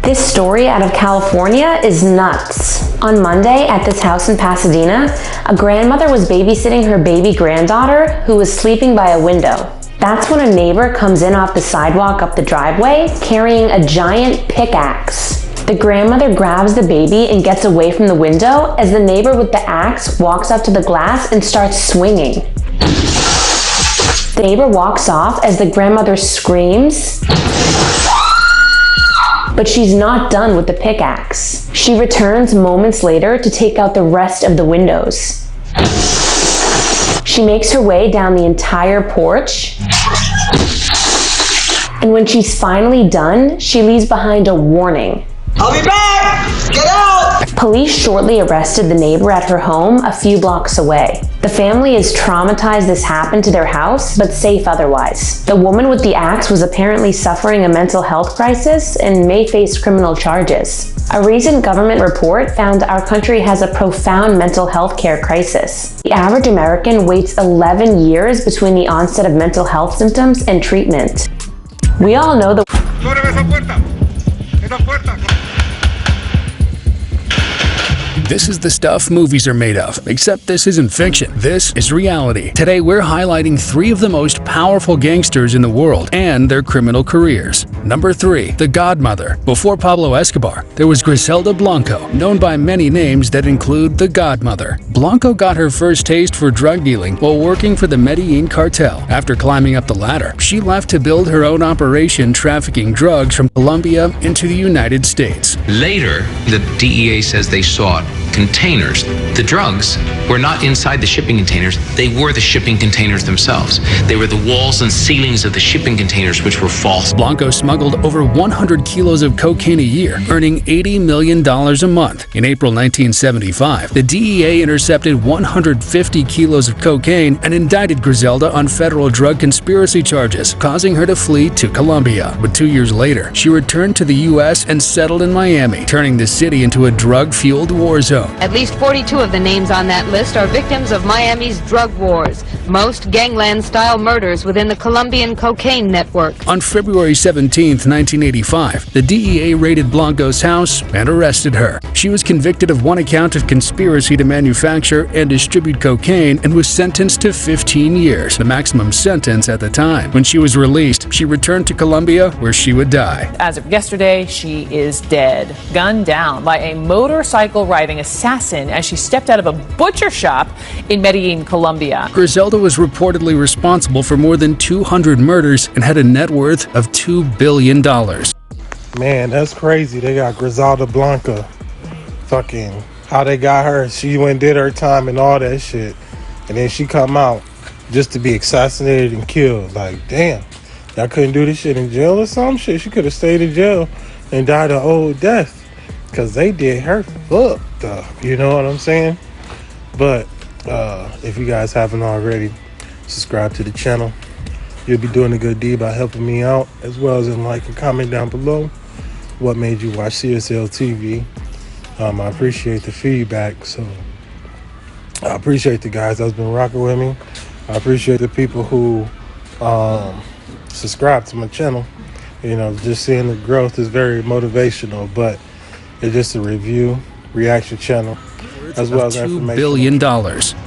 This story out of California is nuts. On Monday, at this house in Pasadena, a grandmother was babysitting her baby granddaughter who was sleeping by a window. That's when a neighbor comes in off the sidewalk up the driveway carrying a giant pickaxe. The grandmother grabs the baby and gets away from the window as the neighbor with the axe walks up to the glass and starts swinging. The neighbor walks off as the grandmother screams, but she's not done with the pickaxe. She returns moments later to take out the rest of the windows. She makes her way down the entire porch, and when she's finally done, she leaves behind a warning. I'll be back! Get out! Police shortly arrested the neighbor at her home a few blocks away. The family is traumatized this happened to their house, but safe otherwise. The woman with the axe was apparently suffering a mental health crisis and may face criminal charges. A recent government report found our country has a profound mental health care crisis. The average American waits 11 years between the onset of mental health symptoms and treatment. We all know the This is the stuff movies are made of, except this isn't fiction. This is reality. Today we're highlighting 3 of the most powerful gangsters in the world and their criminal careers. Number 3. The Godmother. Before Pablo Escobar, there was Griselda Blanco, known by many names that include the Godmother. Blanco got her first taste for drug dealing while working for the Medellin cartel. After climbing up the ladder, she left to build her own operation trafficking drugs from Colombia into the United States. Later, the DEA says they sought containers. The drugs were not inside the shipping containers, they were the shipping containers themselves. They were the walls and ceilings of the shipping containers which were false. Blanco smuggled over 100 kilos of cocaine a year, earning $80 million a month. In April 1975, the DEA intercepted 150 kilos of cocaine and indicted Griselda on federal drug conspiracy charges, causing her to flee to Colombia. But 2 years later, she returned to the U.S. and settled in Miami, turning the city into a drug-fueled war zone. At least 42 of the names on that list are victims of Miami's drug wars, most gangland-style murders within the Colombian cocaine network. On February 17, 1985, the DEA raided Blanco's house and arrested her. She was convicted of 1 account of conspiracy to manufacture and distribute cocaine and was sentenced to 15 years, the maximum sentence at the time. When she was released, she returned to Colombia, where she would die. As of yesterday, she is dead, gunned down by a motorcycle-riding assassin as she stepped out of a butcher shop in Medellin, Colombia. Griselda was reportedly responsible for more than 200 murders and had a net worth of $2 billion. Man, that's crazy. They got Griselda Blanca. Fucking how they got her. She went and did her time and all that shit. And then she come out just to be assassinated and killed. Like, damn. Y'all couldn't do this shit in jail or some shit. She could have stayed in jail and died an old death. Because they did her fucked up. You know what I'm saying? But if you guys haven't already, subscribe to the channel. You'll be doing a good deed by helping me out, as well as in like and comment down below what made you watch CSL TV. I appreciate the feedback. So I appreciate the guys that's been rocking with me. I appreciate the people who subscribe to my channel. You know, just seeing the growth is very motivational, but it's just a reaction channel, as well as $2 billion.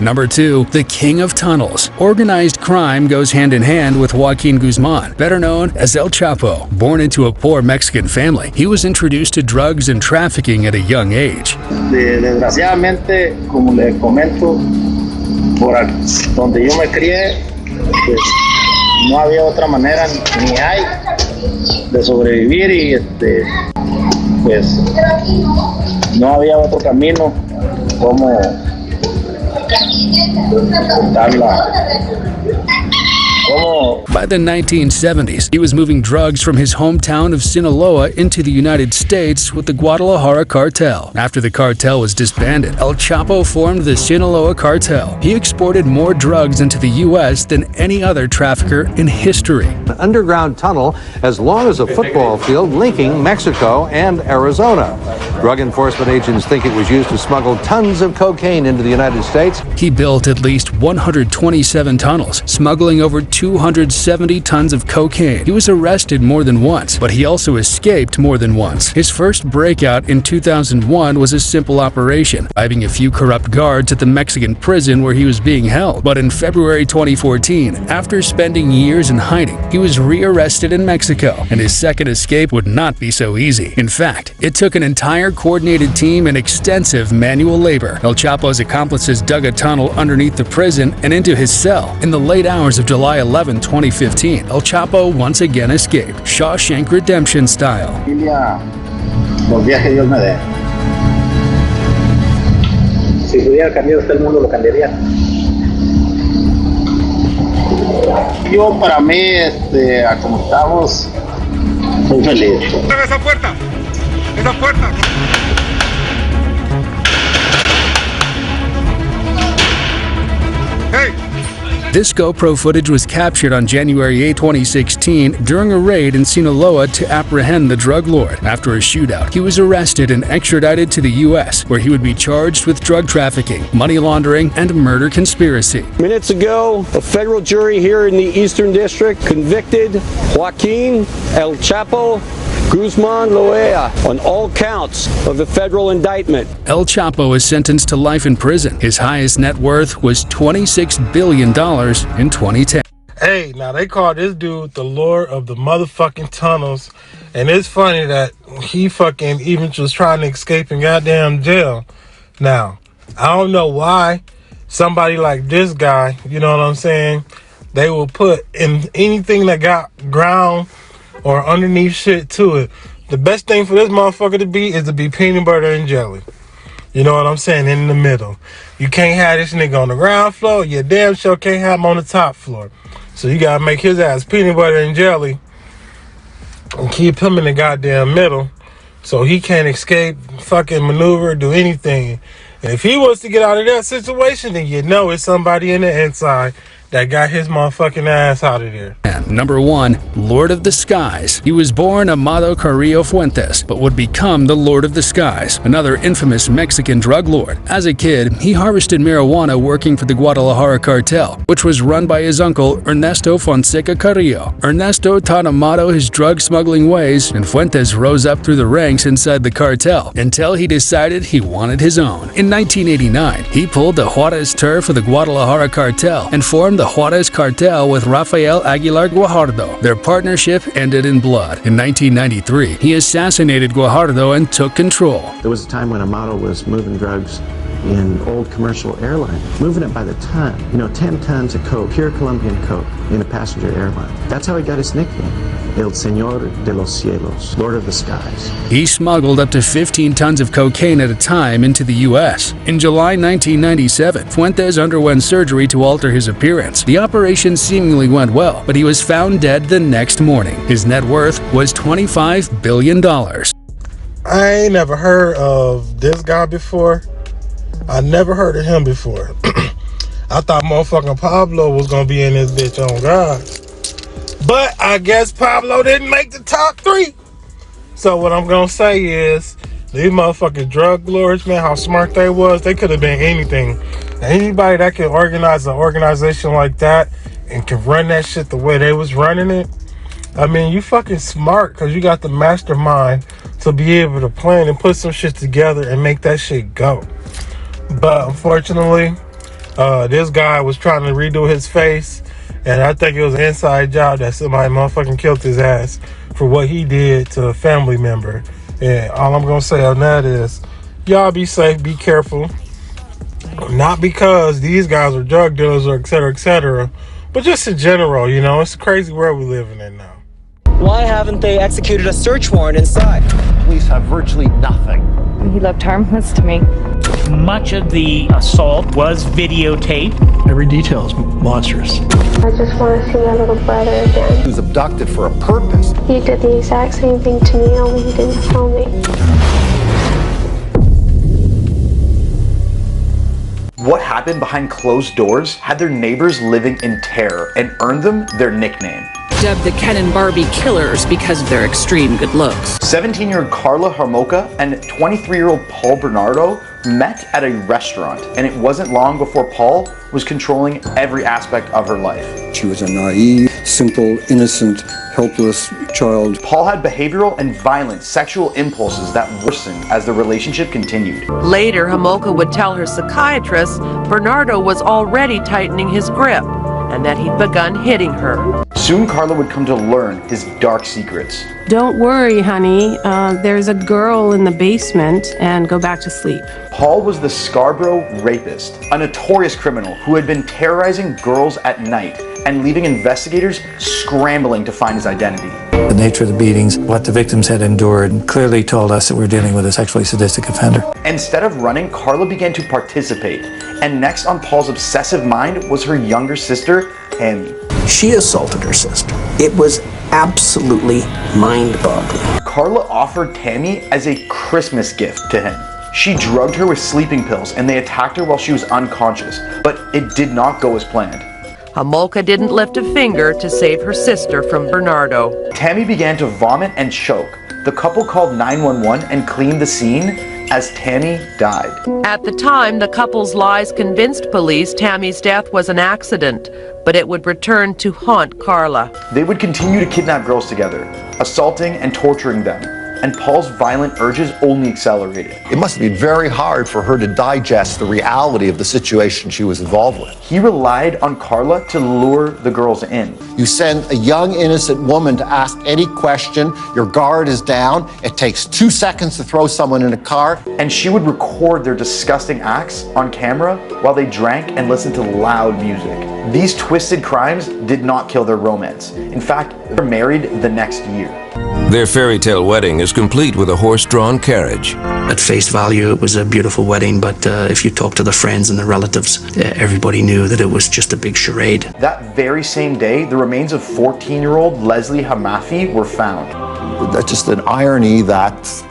Number 2, the King of Tunnels. Organized crime goes hand in hand with Joaquin Guzman, better known as El Chapo. Born into a poor Mexican family, he was introduced to drugs and trafficking at a young age. Desgraciadamente, como le comento, por donde yo me crié, pues no había otra manera ni hay de sobrevivir y pues no había otro camino como By the 1970s, he was moving drugs from his hometown of Sinaloa into the United States with the Guadalajara cartel. After the cartel was disbanded, El Chapo formed the Sinaloa cartel. He exported more drugs into the U.S. than any other trafficker in history. An underground tunnel as long as a football field linking Mexico and Arizona. Drug enforcement agents think it was used to smuggle tons of cocaine into the United States. He built at least 127 tunnels, smuggling over 270 tons of cocaine. He was arrested more than once, but he also escaped more than once. His first breakout in 2001 was a simple operation, bribing a few corrupt guards at the Mexican prison where he was being held. But in February 2014, after spending years in hiding, he was rearrested in Mexico, and his second escape would not be so easy. In fact, it took an entire coordinated team and extensive manual labor. El Chapo's accomplices dug a tunnel underneath the prison and into his cell. In the late hours of July 11, 2015, El Chapo once again escaped, Shawshank Redemption style. Los días que Dios me dé. Si pudiera cambiar usted el mundo, lo cambiaría. Yo, para mí, a como estamos, muy feliz. ¡Esa puerta! ¡Esa puerta! ¡Hey! This GoPro footage was captured on January 8, 2016 during a raid in Sinaloa to apprehend the drug lord. After a shootout, he was arrested and extradited to the U.S., where he would be charged with drug trafficking, money laundering, and murder conspiracy. Minutes ago, a federal jury here in the Eastern District convicted Joaquin El Chapo Guzman Loera on all counts of the federal indictment. El Chapo was sentenced to life in prison. His highest net worth was $26 billion in 2010. Hey, now they call this dude the Lord of the motherfucking tunnels. And it's funny that he fucking even was trying to escape in goddamn jail. Now, I don't know why somebody like this guy, you know what I'm saying, they will put in anything that got ground or underneath shit to it. The best thing for this motherfucker to be is to be peanut butter and jelly. You know what I'm saying? In the middle. You can't have this nigga on the ground floor. You damn sure can't have him on the top floor. So you gotta make his ass peanut butter and jelly and keep him in the goddamn middle so he can't escape, fucking maneuver, do anything. And if he was to get out of that situation, then you know it's somebody in the inside that got his motherfucking ass out of there. Number 1, Lord of the Skies. He was born Amado Carrillo Fuentes, but would become the Lord of the Skies, another infamous Mexican drug lord. As a kid, he harvested marijuana working for the Guadalajara cartel, which was run by his uncle Ernesto Fonseca Carrillo. Ernesto taught Amado his drug smuggling ways, and Fuentes rose up through the ranks inside the cartel until he decided he wanted his own. In 1989, he pulled the Juarez turf of the Guadalajara cartel and formed the Juarez cartel with Rafael Aguilar Guajardo. Their partnership ended in blood. In 1993, he assassinated Guajardo and took control. There was a time when Amado was moving drugs in old commercial airline, moving it by the ton. 10 tons of coke, pure Colombian coke, in a passenger airline. That's how he got his nickname, El Señor de los Cielos, Lord of the Skies. He smuggled up to 15 tons of cocaine at a time into the U.S. In July 1997, Fuentes underwent surgery to alter his appearance. The operation seemingly went well, but he was found dead the next morning. His net worth was $25 billion. I ain't never heard of this guy before. I never heard of him before. I thought motherfucking Pablo was gonna be in this bitch, on God. But I guess Pablo didn't make the top 3. So what I'm gonna say is, these motherfucking drug lords, man, how smart they was. They could have been anything. Anybody that can organize an organization like that and can run that shit the way they was running it, I mean, you fucking smart, because you got the mastermind to be able to plan and put some shit together and make that shit go. But unfortunately, this guy was trying to redo his face, and I think it was an inside job that somebody motherfucking killed his ass for what he did to a family member. And all I'm gonna say on that is, y'all be safe, be careful. Not because these guys are drug dealers or etc., but just in general, it's a crazy world we living in now. Why haven't they executed a search warrant inside? Police have virtually nothing. He looked harmless to me. Much of the assault was videotaped. Every detail is monstrous. I just want to see my little brother again. He was abducted for a purpose. He did the exact same thing to me, only he didn't tell me. What happened behind closed doors had their neighbors living in terror and earned them their nickname, dubbed the Ken and Barbie killers because of their extreme good looks. 17-year-old Carla Homolka and 23-year-old Paul Bernardo met at a restaurant, and it wasn't long before Paul was controlling every aspect of her life. She was a naive, simple, innocent, helpless child. Paul had behavioral and violent sexual impulses that worsened as the relationship continued. Later, Homolka would tell her psychiatrist Bernardo was already tightening his grip and that he'd begun hitting her. Soon, Carla would come to learn his dark secrets. Don't worry, honey. There's a girl in the basement, and go back to sleep. Paul was the Scarborough rapist, a notorious criminal who had been terrorizing girls at night and leaving investigators scrambling to find his identity. The nature of the beatings, what the victims had endured, clearly told us that we're dealing with a sexually sadistic offender. Instead of running, Carla began to participate. And next on Paul's obsessive mind was her younger sister, Tammy. She assaulted her sister. It was absolutely mind-boggling. Carla offered Tammy as a Christmas gift to him. She drugged her with sleeping pills and they attacked her while she was unconscious, but it did not go as planned. Homolka didn't lift a finger to save her sister from Bernardo. Tammy began to vomit and choke. The couple called 911 and cleaned the scene as Tammy died. At the time, the couple's lies convinced police Tammy's death was an accident, but it would return to haunt Carla. They would continue to kidnap girls together, assaulting and torturing them, and Paul's violent urges only accelerated. It must have been very hard for her to digest the reality of the situation she was involved with. He relied on Carla to lure the girls in. You send a young, innocent woman to ask any question, your guard is down, it takes 2 seconds to throw someone in a car. And she would record their disgusting acts on camera while they drank and listened to loud music. These twisted crimes did not kill their romance. In fact, they were married the next year. Their fairy tale wedding is complete with a horse-drawn carriage. At face value, it was a beautiful wedding, but if you talk to the friends and the relatives, everybody knew that it was just a big charade. That very same day, the remains of 14-year-old Leslie Hamafi were found. That's just an irony that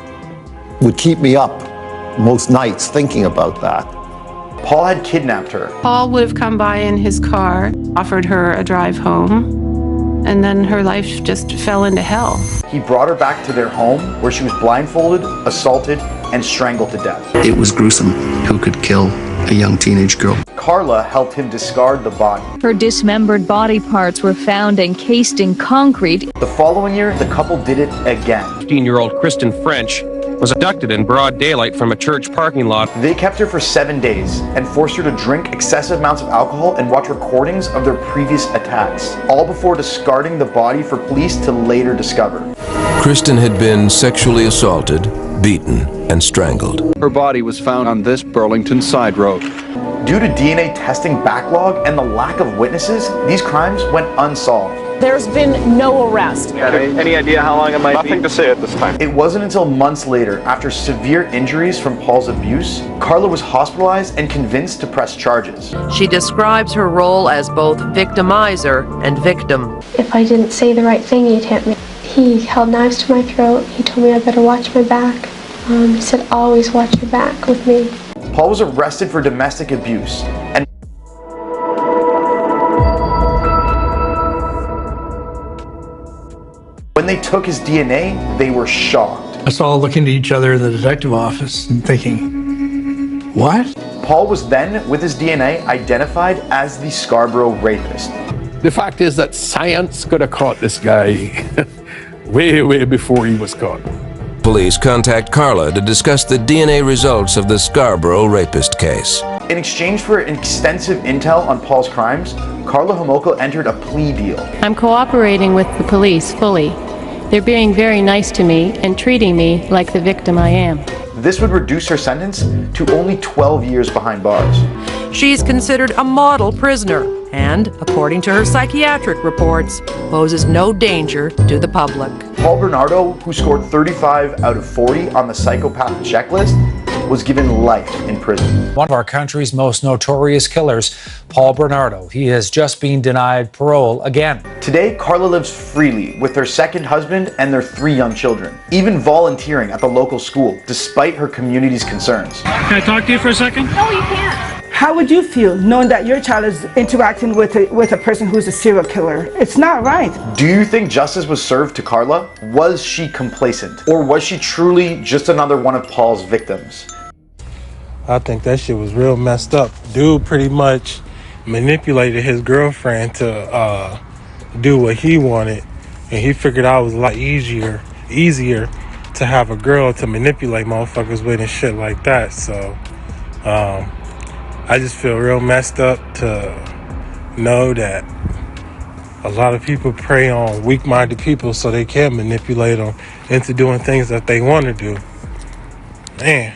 would keep me up most nights thinking about that. Paul had kidnapped her. Paul would have come by in his car, offered her a drive home, and then her life just fell into hell. He brought her back to their home where she was blindfolded, assaulted, and strangled to death. It was gruesome. Who could kill a young teenage girl? Carla helped him discard the body. Her dismembered body parts were found encased in concrete. The following year, the couple did it again. 15-year-old Kristen French was abducted in broad daylight from a church parking lot. They kept her for 7 days and forced her to drink excessive amounts of alcohol and watch recordings of their previous attacks, all before discarding the body for police to later discover. Kristen had been sexually assaulted, beaten, and strangled. Her body was found on this Burlington side road. Due to DNA testing backlog and the lack of witnesses, these crimes went unsolved. There's been no arrest. Any idea how long it might be? Nothing to say at this time. It wasn't until months later, after severe injuries from Paul's abuse, Carla was hospitalized and convinced to press charges. She describes her role as both victimizer and victim. If I didn't say the right thing, he'd hit me. He held knives to my throat. He told me I better watch my back. He said, always watch your back with me. Paul was arrested for domestic abuse and when they took his DNA, they were shocked. Us all looking to each other in the detective office and thinking, what? Paul was then, with his DNA, identified as the Scarborough rapist. The fact is that science could have caught this guy way before he was caught. Police contact Carla to discuss the DNA results of the Scarborough rapist case. In exchange for extensive intel on Paul's crimes, Carla Homolka entered a plea deal. I'm cooperating with the police fully. They're being very nice to me and treating me like the victim I am. This would reduce her sentence to only 12 years behind bars. She's considered a model prisoner and, according to her psychiatric reports, poses no danger to the public. Paul Bernardo, who scored 35 out of 40 on the psychopath checklist, was given life in prison. One of our country's most notorious killers, Paul Bernardo. He has just been denied parole again. Today, Carla lives freely with her second husband and their 3 young children, even volunteering at the local school, despite her community's concerns. Can I talk to you for a second? No, you can't. How would you feel knowing that your child is interacting with a person who's a serial killer? It's not right. Do you think justice was served to Carla? Was she complacent? Or was she truly just another one of Paul's victims? I think that shit was real messed up. Dude pretty much manipulated his girlfriend to do what he wanted, and he figured out it was a lot easier to have a girl to manipulate motherfuckers with and shit like that. So I just feel real messed up to know that a lot of people prey on weak-minded people so they can manipulate them into doing things that they want to do. Man.